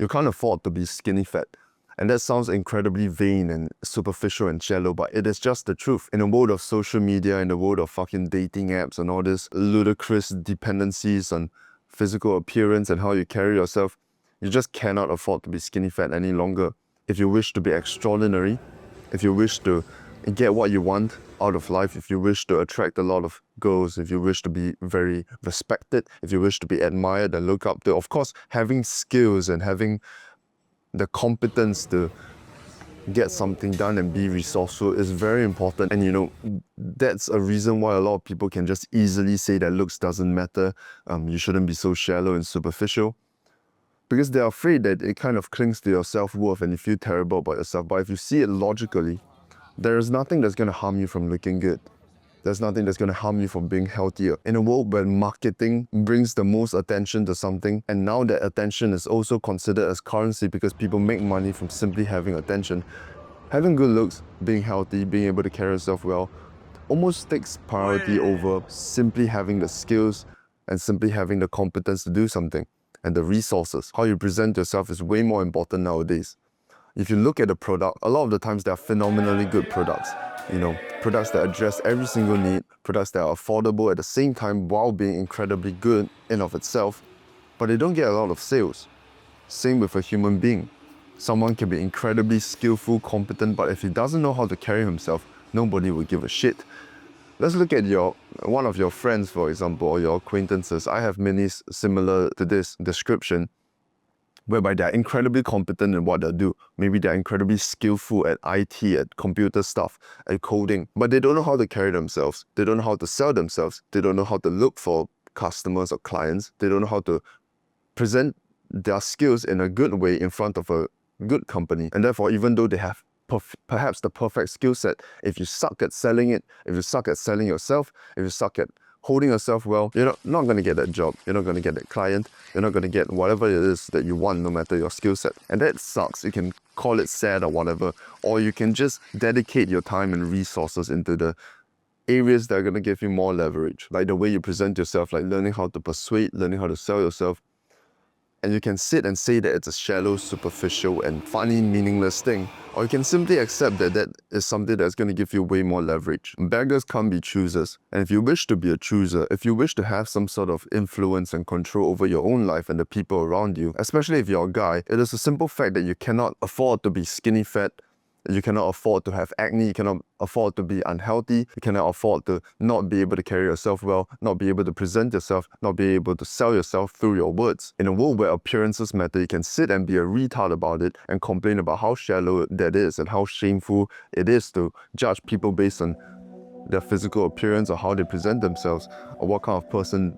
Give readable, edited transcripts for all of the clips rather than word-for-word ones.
You can't afford to be skinny fat. And that sounds incredibly vain and superficial and shallow, but it is just the truth. In the world of social media, in the world of fucking dating apps and all this ludicrous dependencies on physical appearance and how you carry yourself, you just cannot afford to be skinny fat any longer. If you wish to be extraordinary, if you wish to get what you want out of life, if you wish to attract a lot of girls, if you wish to be very respected, if you wish to be admired and looked up to, of course, having skills and having the competence to get something done and be resourceful is very important. And you know, that's a reason why a lot of people can just easily say that looks doesn't matter, you shouldn't be so shallow and superficial, because they're afraid that it kind of clings to your self-worth and you feel terrible about yourself. But if you see it logically, there is nothing that's going to harm you from looking good. There's nothing that's going to harm you from being healthier. In a world where marketing brings the most attention to something, and now that attention is also considered as currency because people make money from simply having attention, having good looks, being healthy, being able to carry yourself well, almost takes priority over simply having the skills and simply having the competence to do something. And the resources, how you present yourself, is way more important nowadays. If you look at a product, a lot of the times they are phenomenally good products. You know, products that address every single need, products that are affordable at the same time while being incredibly good in of itself, but they don't get a lot of sales. Same with a human being. Someone can be incredibly skillful, competent, but if he doesn't know how to carry himself, nobody will give a shit. Let's look at one of your friends, for example, or your acquaintances. I have many similar to this description, whereby they're incredibly competent in what they do. Maybe they're incredibly skillful at IT, at computer stuff, at coding, but they don't know how to carry themselves. They don't know how to sell themselves. They don't know how to look for customers or clients. They don't know how to present their skills in a good way in front of a good company. And therefore, even though they have perhaps the perfect skill set, if you suck at selling it, if you suck at selling yourself, if you suck at holding yourself well, you're not going to get that job. You're not going to get that client. You're not going to get whatever it is that you want, no matter your skill set. And that sucks. You can call it sad or whatever, or you can just dedicate your time and resources into the areas that are going to give you more leverage, like the way you present yourself, like learning how to persuade, learning how to sell yourself. And you can sit and say that it's a shallow, superficial, and funny, meaningless thing. Or you can simply accept that that is something that's going to give you way more leverage. Beggars can't be choosers. And if you wish to be a chooser, if you wish to have some sort of influence and control over your own life and the people around you, especially if you're a guy, it is a simple fact that you cannot afford to be skinny fat. You cannot afford to have acne, you cannot afford to be unhealthy, you cannot afford to not be able to carry yourself well, not be able to present yourself, not be able to sell yourself through your words. In a world where appearances matter, you can sit and be a retard about it and complain about how shallow that is and how shameful it is to judge people based on their physical appearance or how they present themselves or what kind of person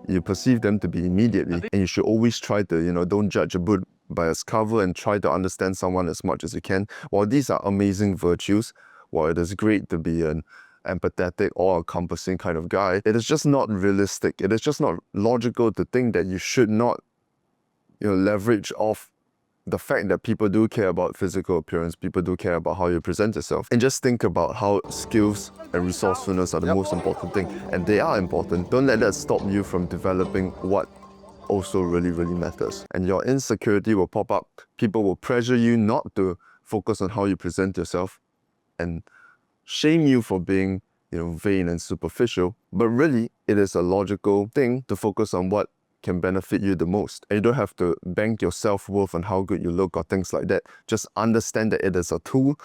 you perceive them to be immediately. And you should always try to, don't judge a book by its cover and try to understand someone as much as you can. While these are amazing virtues, while it is great to be an empathetic, all-encompassing kind of guy, it is just not realistic. It is just not logical to think that you should not, leverage off the fact that people do care about physical appearance, people do care about how you present yourself. And just think about how skills and resourcefulness are the most important thing. And they are important. Don't let that stop you from developing what also really, really matters. And your insecurity will pop up. People will pressure you not to focus on how you present yourself and shame you for being, vain and superficial. But really, it is a logical thing to focus on what can benefit you the most. And you don't have to bank your self-worth on how good you look or things like that. Just understand that it is a tool.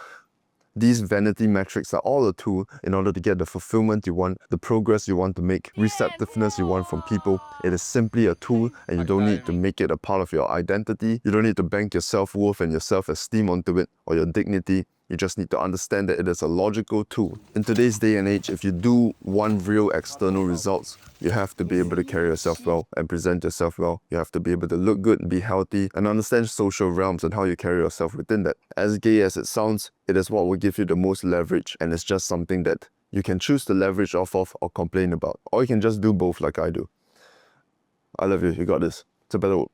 These vanity metrics are all a tool in order to get the fulfillment you want, the progress you want to make, receptiveness you want from people. It is simply a tool, and you don't need to make it a part of your identity. You don't need to bank your self-worth and your self-esteem onto it or your dignity. You just need to understand that it is a logical tool. In today's day and age, if you do want real external results, you have to be able to carry yourself well and present yourself well. You have to be able to look good, be healthy, and understand social realms and how you carry yourself within that. As gay as it sounds, it is what will give you the most leverage, and it's just something that you can choose to leverage off of or complain about. Or you can just do both like I do. I love you. You got this. It's a better world.